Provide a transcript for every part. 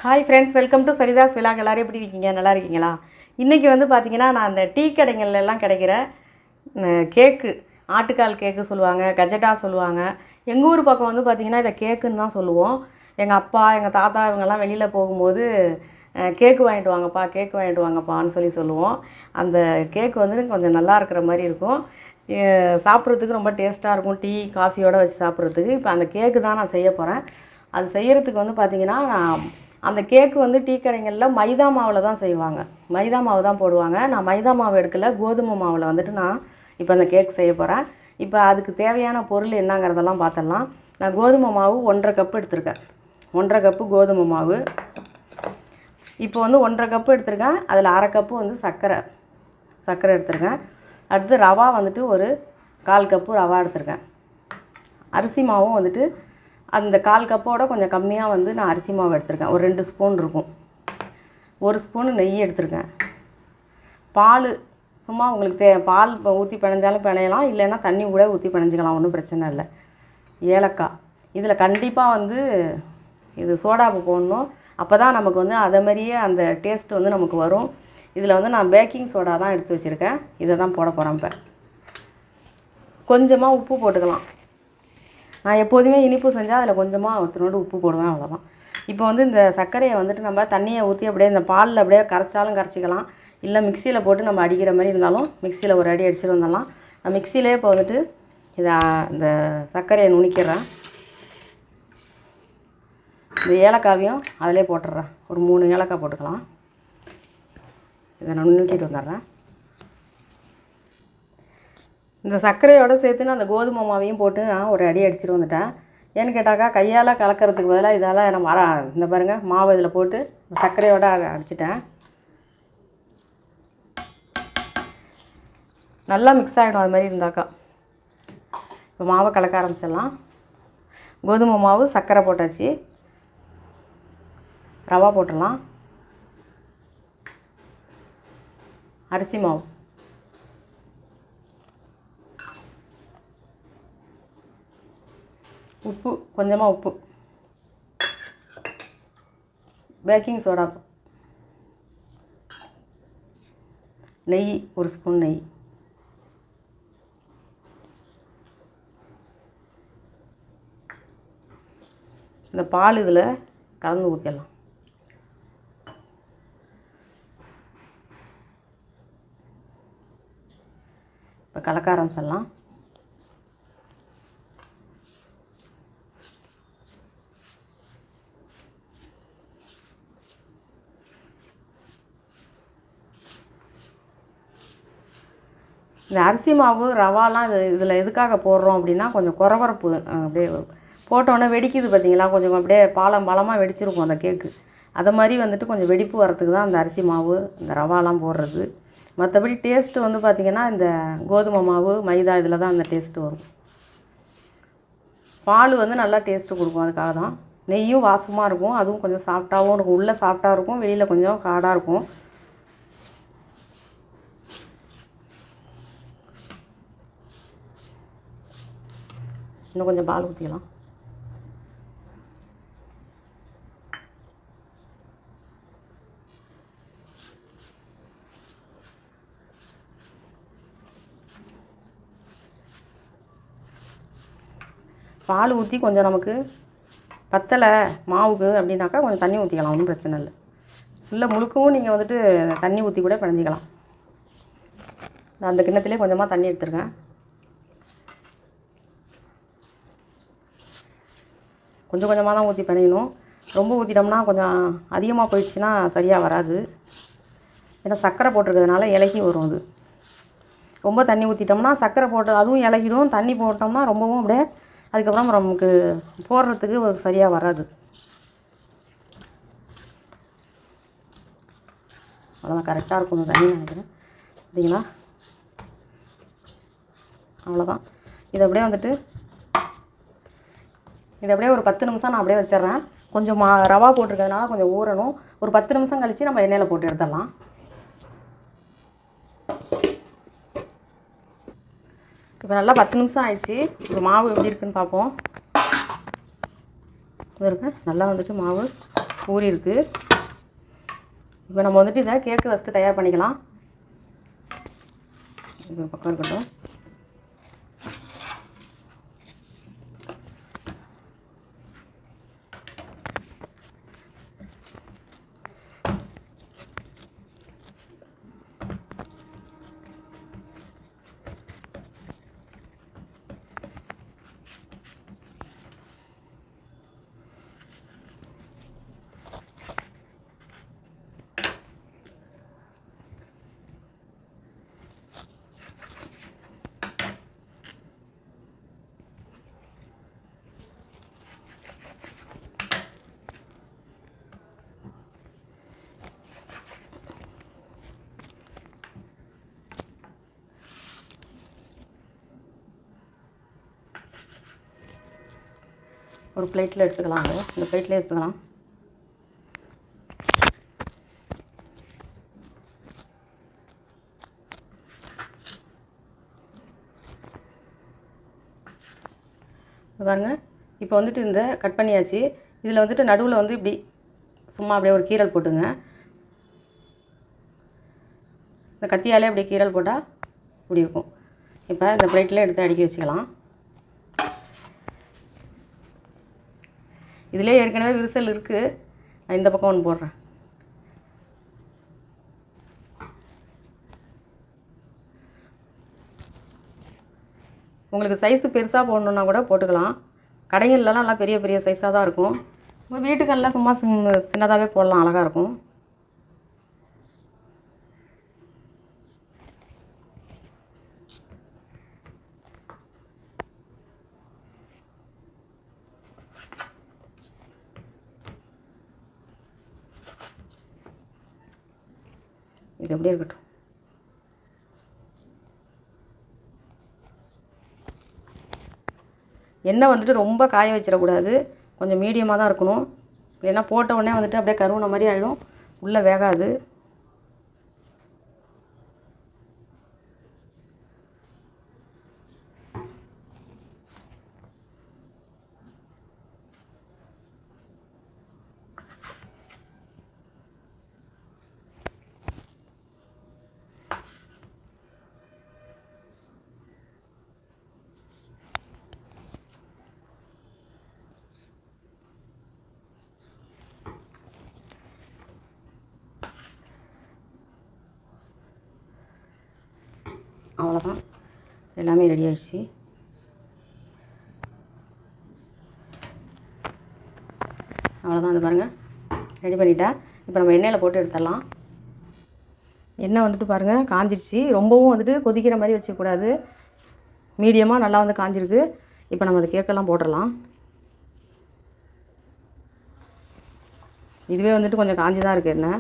Hi friends, welcome to Saritha's vlog. எல்லோரும் எப்படி இருக்கீங்க? நல்லா இருக்கீங்களா? இன்றைக்கி வந்து பார்த்திங்கன்னா, நான் அந்த டீ கடைங்கள்லாம் கிடைக்கிற கேக்கு, ஆட்டுக்கால் கேக்கு சொல்லுவாங்க, கஜட்டா சொல்லுவாங்க. எங்கள் ஊர் பக்கம் வந்து பார்த்திங்கன்னா இதை கேக்குன்னு தான் சொல்லுவோம். எங்கள் அப்பா, எங்கள் தாத்தா இவங்கெல்லாம் வெளியில் போகும்போது கேக்கு வாங்கிட்டு வாங்கப்பா, கேக்கு வாங்கிட்டு வாங்கப்பான்னு சொல்லுவோம். அந்த கேக்கு வந்து கொஞ்சம் நல்லா இருக்கிற மாதிரி இருக்கும், சாப்பிட்றதுக்கு ரொம்ப டேஸ்ட்டாக இருக்கும், டீ காஃபியோடு வச்சு சாப்பிட்றதுக்கு. இப்போ அந்த கேக்கு தான் நான் செய்ய போகிறேன். அது செய்கிறதுக்கு வந்து பார்த்திங்கன்னா, அந்த கேக்கு வந்து டீ கடைகளில் மைதா மாவில் தான் செய்வாங்க, மைதா மாவு தான் போடுவாங்க. நான் மைதா மாவு எடுக்கலை, கோதுமை மாவில் வந்துட்டு நான் இப்போ அந்த கேக் செய்ய போகிறேன். இப்போ அதுக்கு தேவையான பொருள் என்னங்கிறதெல்லாம் பார்த்துடலாம். நான் கோதுமை மாவு 1.5 கப்பு எடுத்திருக்கேன், 1.5 கப்பு கோதுமை மாவு. இப்போ வந்து 1.5 கப்பு எடுத்திருக்கேன், அதில் 1/2 கப்பு வந்து சர்க்கரை எடுத்திருக்கேன். அடுத்து ரவா வந்துட்டு ஒரு 1/4 கப்பு ரவா எடுத்திருக்கேன். அரிசி மாவும் வந்துட்டு அந்த 1/4 கப்போட கொஞ்சம் கம்மியாக வந்து நான் அரிசி மாவு எடுத்திருக்கேன், ஒரு 2 ஸ்பூன் இருக்கும். 1 ஸ்பூனு நெய் எடுத்திருக்கேன். பால் சும்மா உங்களுக்கு பால் ஊற்றி பிணைஞ்சாலும் பிணையலாம், இல்லைன்னா தண்ணி கூட ஊற்றி பிணைஞ்சிக்கலாம், ஒன்றும் பிரச்சனை இல்லை. ஏலக்காய், இதில் கண்டிப்பாக வந்து இது சோடாப்பு போடணும், அப்போ தான் நமக்கு வந்து அதை மாதிரியே அந்த டேஸ்ட் வந்து நமக்கு வரும். இதில் வந்து நான் பேக்கிங் சோடா தான் எடுத்து வச்சுருக்கேன், இதை தான் போட போகிறேன். இப்போ கொஞ்சமாக உப்பு போட்டுக்கலாம். நான் எப்போதுமே இனிப்பு செஞ்சால் அதில் கொஞ்சமாக ஒருத்தனோடு உப்பு போடுவேன், அவ்வளோதான். இப்போ வந்து இந்த சர்க்கரையை வந்துட்டு நம்ம தண்ணியை ஊற்றி அப்படியே இந்த பாலில் அப்படியே கரைச்சாலும் கரைச்சிக்கலாம், இல்லை மிக்சியில் போட்டு நம்ம அடிக்கிற மாதிரி இருந்தாலும் மிக்சியில் ஒரு அடி அடிச்சுட்டு வந்துடலாம். நான் மிக்சியிலே இப்போ வந்துட்டு இதை இந்த சர்க்கரையை நுணுக்கிடுறேன். இந்த ஏலக்காவையும் அதிலே போட்டுடுறேன், ஒரு 3 ஏலக்காய் போட்டுக்கலாம். இதை நான் நுணுக்கிட்டு வந்துடுறேன். இந்த சர்க்கரையோடு சேர்த்து நான் அந்த கோதுமை மாவையும் போட்டு நான் ஒரு அடி அடிச்சுட்டு வந்துட்டேன். ஏன்னு கேட்டாக்கா, கையால் கலக்கிறதுக்கு பதிலாக இதால் நம்ம இந்த பாருங்கள் மாவு இதில் போட்டு சர்க்கரையோடு அடிச்சிட்டேன். நல்லா மிக்ஸ் ஆகிடும் அது மாதிரி இருந்தாக்கா. இப்போ மாவை கலக்க ஆரம்பிச்சிடலாம். கோதுமை மாவு, சர்க்கரை போட்டாச்சு, ரவா போட்டுடலாம், அரிசி மாவு, உப்பு, கொஞ்சமாக உப்பு, பேக்கிங் சோடா, நெய், 1 ஸ்பூன் நெய், இந்த பால் இதில் கலந்து ஊற்றிடலாம். இப்போ கலக்க ஆரம்பிச்சிடலாம். இந்த அரிசி மாவு ரவாலாம் இதில் எதுக்காக போடுறோம் அப்படின்னா, கொஞ்சம் குறவரப்பு அப்படியே போட்டோன்னே வெடிக்குது பார்த்தீங்களா, கொஞ்சம் அப்படியே பழமாக வெடிச்சிருக்கும் அந்த கேக்கு. அதை மாதிரி வந்துட்டு கொஞ்சம் வெடிப்பு வரத்துக்கு தான் அந்த அரிசி மாவு, இந்த ரவாலாம் போடுறது. மற்றபடி டேஸ்ட்டு வந்து பார்த்திங்கன்னா இந்த கோதுமை மாவு, மைதா இதில் தான் அந்த டேஸ்ட்டு வரும். பால் வந்து நல்லா டேஸ்ட்டு கொடுக்கும், அதுக்காக தான். நெய்யும் வாசமாக இருக்கும், அதுவும் கொஞ்சம் சாஃப்டாகவும் இருக்கும், உள்ளே சாஃப்டாக இருக்கும், வெளியில் கொஞ்சம் ஹார்டாக இருக்கும். இன்னும் கொஞ்சம் பால் ஊற்றிக்கலாம். பால் ஊற்றி கொஞ்சம் நமக்கு பத்தலை மாவுக்கு அப்படின்னாக்கா கொஞ்சம் தண்ணி ஊற்றிக்கலாம், ஒன்றும் பிரச்சனை இல்லை. இல்லை முழுக்கவும் நீங்கள் வந்துட்டு தண்ணி ஊற்றி கூட பிணைஞ்சிக்கலாம். அந்த கிண்ணத்திலே கொஞ்சமாக தண்ணி எடுத்துருக்கேன். கொஞ்சம் கொஞ்சமாக தான் ஊற்றி பிணையணும், ரொம்ப ஊற்றிட்டோம்னா கொஞ்சம் அதிகமாக போயிடுச்சுன்னா சரியாக வராது. ஏன்னா சர்க்கரை போட்டிருக்கிறதுனால இலகி வரும் அது. ரொம்ப தண்ணி ஊற்றிட்டோம்னா சர்க்கரை போட்டு அதுவும் இலகிடும், தண்ணி போட்டோம்னா ரொம்பவும் அப்படியே அதுக்கப்புறம் நமக்கு போடுறதுக்கு சரியாக வராது. அவ்வளோதான், கரெக்டாக இருக்கும் இந்த தண்ணி நினைக்கிறேன். பார்த்தீங்களா, அவ்வளோதான். இதை அப்படியே வந்துட்டு இதை அப்படியே ஒரு 10 நிமிஷம் நான் அப்படியே வச்சிட்றேன். கொஞ்சம் ரவா போட்டிருக்கிறதுனால கொஞ்சம் ஊறணும். ஒரு 10 நிமிஷம் கழித்து நம்ம எண்ணெயில் போட்டு எடுத்துடலாம். இப்போ நல்லா 10 நிமிஷம் ஆயிடுச்சு. இப்போ மாவு எப்படி இருக்குதுன்னு பார்ப்போம். இது இருக்கு, நல்லா வந்துட்டு மாவு ஊறி இருக்குது. இப்போ நம்ம வந்துட்டு இதை கேக்கு ஃபஸ்ட்டு தயார் பண்ணிக்கலாம். இது ஒரு பக்கம் இருக்கட்டும். ஒரு பிளேட்டில் எடுத்துக்கலாம். இந்த பிளேட்டில் எடுத்துக்கலாம். பாருங்க, இப்போ வந்துட்டு இந்த கட் பண்ணியாச்சு. இதில் வந்துட்டு நடுவில் வந்து இப்படி சும்மா அப்படியே ஒரு கீரல் போட்டுங்க. இந்த கத்தியாலே அப்படியே கீரல் போட்டால் இப்படி இருக்கும். இப்போ இந்த பிளேட்டில் எடுத்து அடுக்கி வச்சுக்கலாம். இதிலே ஏற்கனவே விரிசல் இருக்குது. நான் இந்த பக்கம் ஒன்று போடுறேன். உங்களுக்கு சைஸு பெருசாக போடணுன்னா கூட போட்டுக்கலாம். கடைகள்லாம் நல்லா பெரிய பெரிய சைஸாக தான் இருக்கும். நம்ம வீட்டுக்கெல்லாம் சும்மா சின்னதாகவே போடலாம், அழகாக இருக்கும். இது அப்படியே இருக்கட்டும். எண்ணெய் வந்துட்டு ரொம்ப காய வச்சிடக்கூடாது, கொஞ்சம் மீடியமாக தான் இருக்கணும். இல்லைன்னா போட்ட உடனே வந்துட்டு அப்படியே கருவுன மாதிரி ஆகிடும், உள்ளே வேகாது. அவ்வளோதான், எல்லாமே ரெடி ஆகிடுச்சு. அவ்வளோதான், அது பாருங்கள் ரெடி பண்ணிட்டேன். இப்போ நம்ம எண்ணெயில் போட்டு எடுத்துடலாம். எண்ணெய் வந்துட்டு பாருங்கள் காஞ்சிடுச்சு. ரொம்பவும் வந்துட்டு கொதிக்கிற மாதிரி வச்சுக்கூடாது, மீடியமாக நல்லா வந்து காஞ்சிருக்கு. இப்போ நம்ம அந்த கேக்கெல்லாம் போட்டுடலாம். இதுவே வந்துட்டு கொஞ்சம் காஞ்சி தான் இருக்குது எண்ணெய்.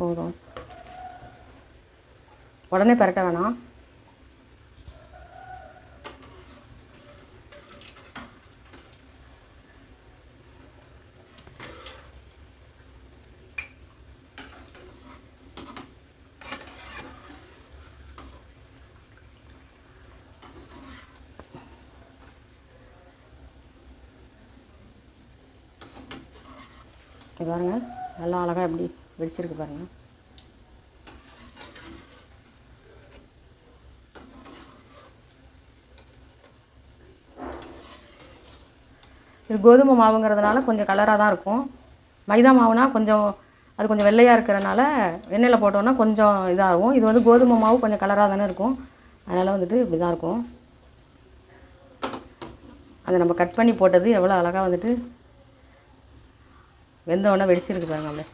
போதும், உடனே பரட்ட வேணாம். பாருங்க நல்லா அழகாக எப்படி வெடிச்சிருக்கு பாருங்கள். இது கோதுமை மாவுங்கிறதுனால கொஞ்சம் கலராக தான் இருக்கும். மைதா மாவுனா கொஞ்சம் அது கொஞ்சம் வெள்ளையாக இருக்கிறனால எண்ணெயில் போட்டோன்னா கொஞ்சம் இதாகும். இது வந்து கோதுமை மாவு கொஞ்சம் கலராக தானே இருக்கும், அதனால் வந்துட்டு இப்படி தான் இருக்கும். அதை நம்ம கட் பண்ணி போட்டது எவ்வளோ அழகாக வந்துட்டு வெந்தோடனே வெடிச்சிருக்கு பாருங்க. அப்படியே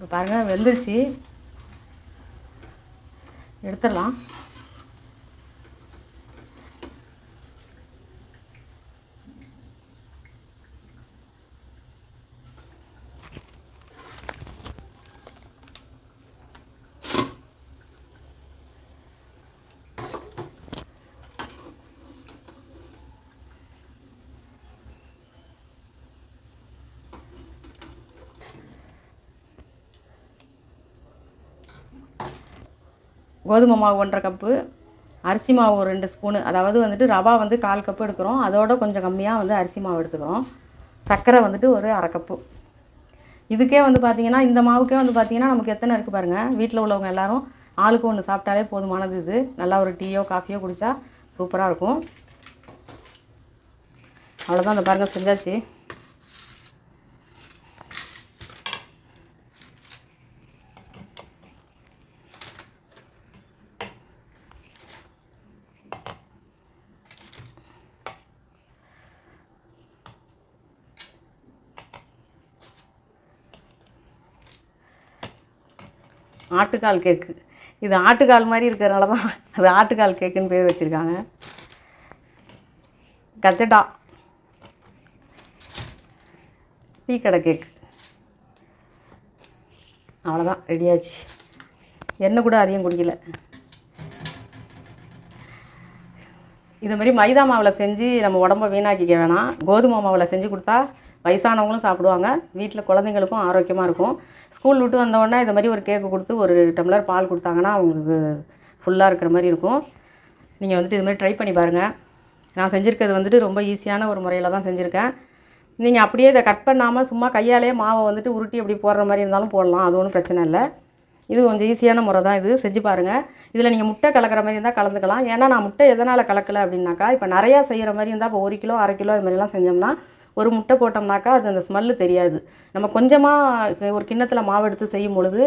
இப்போ பாருங்கள் வெந்துருச்சு, எடுத்துடலாம். கோதுமை மாவு 1½ கப்பு, அரிசி மாவு ஒரு 2 ஸ்பூனு, அதாவது வந்துட்டு ரவா வந்து 1/4 கப்பு எடுக்கிறோம், அதோட கொஞ்சம் கம்மியாக வந்து அரிசி மாவு எடுத்துக்கிறோம். சர்க்கரை வந்துட்டு ஒரு 1/2 கப்பு. இதுக்கே வந்து பார்த்திங்கன்னா, இந்த மாவுக்கே வந்து பார்த்திங்கன்னா நமக்கு எத்தனை இருக்குது பாருங்கள். வீட்டில் உள்ளவங்க எல்லோரும் ஆளுக்கு 1 சாப்பிட்டாலே போதுமானது. இது நல்லா ஒரு டீயோ காஃபியோ குடித்தா சூப்பராக இருக்கும். அவ்வளோதான், இந்த பாருங்கள் செஞ்சாச்சு. ஆட்டுக்கால் கேக்கு. இது ஆட்டுக்கால் மாதிரி இருக்கிறனால தான் அது ஆட்டுக்கால் கேக்குன்னு பேர் வச்சுருக்காங்க. கஜடா டீ கடை கேக்கு. அவ்வளோதான், ரெடியாச்சு. எண்ணெய் கூட அதிகம் குடிக்கல. இது மாதிரி மைதா மாவில் செஞ்சு நம்ம உடம்ப வீணாக்கிக்க வேணாம். கோதுமை மாவில் செஞ்சு கொடுத்தா வயசானவங்களும் சாப்பிடுவாங்க, வீட்டில் குழந்தைங்களுக்கும் ஆரோக்கியமாக இருக்கும். ஸ்கூல் விட்டு வந்தோடனே இது மாதிரி ஒரு கேக்கு கொடுத்து ஒரு டம்ளர் பால் கொடுத்தாங்கன்னா அவங்களுக்கு ஃபுல்லாக இருக்கிற மாதிரி இருக்கும். நீங்கள் வந்துட்டு இது மாதிரி ட்ரை பண்ணி பாருங்கள். நான் செஞ்சுருக்கிறது வந்துட்டு ரொம்ப ஈஸியான ஒரு முறையில் தான் செஞ்சுருக்கேன். நீங்கள் அப்படியே இதை கட் பண்ணாமல் சும்மா கையாலேயே மாவை வந்துட்டு உருட்டி அப்படி போடுற மாதிரி இருந்தாலும் போடலாம், அது ஒன்றும் பிரச்சனை இல்லை. இது கொஞ்சம் ஈஸியான முறை தான், இது செஞ்சு பாருங்கள். இதில் நீங்கள் முட்டை கலக்கிற மாதிரி இருந்தால் கலந்துக்கலாம். ஏன்னா நான் முட்டை எதனால் கலக்கலை அப்படின்னாக்கா, இப்போ நிறையா செய்கிற மாதிரி இருந்தால் இப்போ 1 கிலோ 1/2 கிலோ இது மாதிரிலாம் செஞ்சோம்னா ஒரு முட்டை போட்டோம்னாக்கா அது அந்த ஸ்மெல்லு தெரியாது. நம்ம கொஞ்சமாக ஒரு கிண்ணத்தில் மாவு எடுத்து செய்யும் பொழுது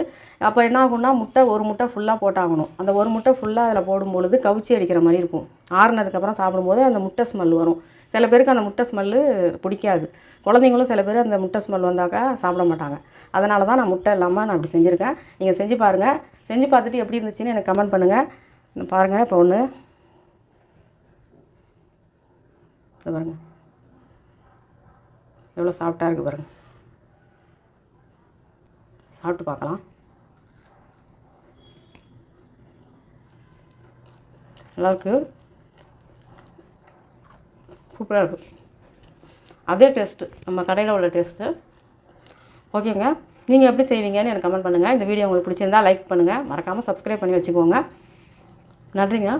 அப்போ என்ன ஆகும்னா ஒரு முட்டை ஃபுல்லாக போட்டாகணும். அந்த ஒரு முட்டை ஃபுல்லாக அதில் போடும் பொழுது கவுச்சி அடிக்கிற மாதிரி இருக்கும். ஆறுனதுக்கப்புறம் சாப்பிடும்போது அந்த முட்டை ஸ்மெல் வரும். சில பேருக்கு அந்த முட்டை ஸ்மெல்லு பிடிக்காது. குழந்தைங்களும் சில பேர் அந்த முட்டை ஸ்மெல் வந்தாக்கா சாப்பிட மாட்டாங்க. அதனால தான் நான் முட்டை இல்லாமல் நான் அப்படி செஞ்சுருக்கேன். நீங்கள் செஞ்சு பாருங்கள். செஞ்சு பார்த்துட்டு எப்படி இருந்துச்சுன்னு எனக்கு கமெண்ட் பண்ணுங்கள். பாருங்கள், இப்போ ஒன்று பாருங்கள் எவ்வளோ சாஃப்டாக இருக்குது பாருங்கள். சாப்பிட்டு பார்க்கலாம். நல்லாயிருக்கு, சூப்பராக இருக்குது. அதே டேஸ்ட்டு நம்ம கடையில் உள்ள டேஸ்ட்டு. ஓகேங்க, நீங்கள் எப்படி செய்வீங்கன்னு எனக்கு கமெண்ட் பண்ணுங்கள். இந்த வீடியோ உங்களுக்கு பிடிச்சிருந்தால் லைக் பண்ணுங்கள், மறக்காமல் சப்ஸ்கிரைப் பண்ணி வச்சுக்கோங்க. நன்றிங்க.